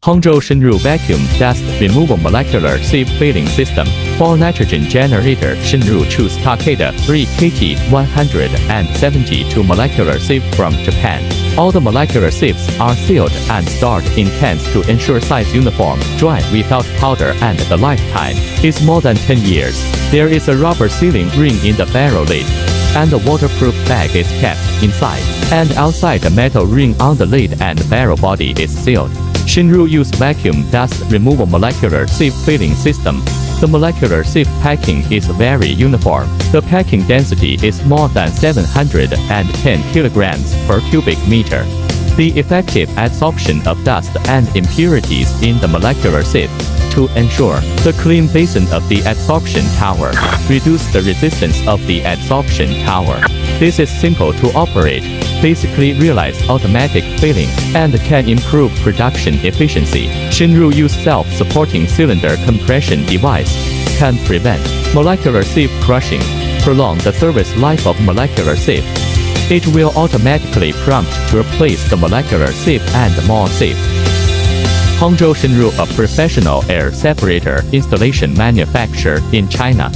Hangzhou Chenrui Vacuum Dust Removal Molecular Sieve Filling System for Nitrogen Generator. Chenrui choose Takeda 3KT172 molecular sieve from Japan. All the molecular sieves are sealed and stored in cans to ensure size uniform, dry without powder, and the lifetime is more than 10 years. There is a rubber sealing ring in the barrel lid, and the waterproof bag is kept inside. And outside, the metal ring on the lid and barrel body is sealed. Chenrui use vacuum dust removal molecular sieve filling system. The molecular sieve packing is very uniform. The packing density is more than 710 kilograms per cubic meter. The effective adsorption of dust and impurities in the molecular sieve. To ensure the clean basin of the adsorption tower, reduce the resistance of the adsorption tower. This is simple to operate, basically realize automatic filling, and can improve production efficiency. Chenrui use self-supporting cylinder compression device, can prevent molecular sieve crushing, prolong the service life of molecular sieve. It will automatically prompt to replace the molecular sieve and more sieve. Hangzhou Chenrui, a professional air separator installation manufacturer in China.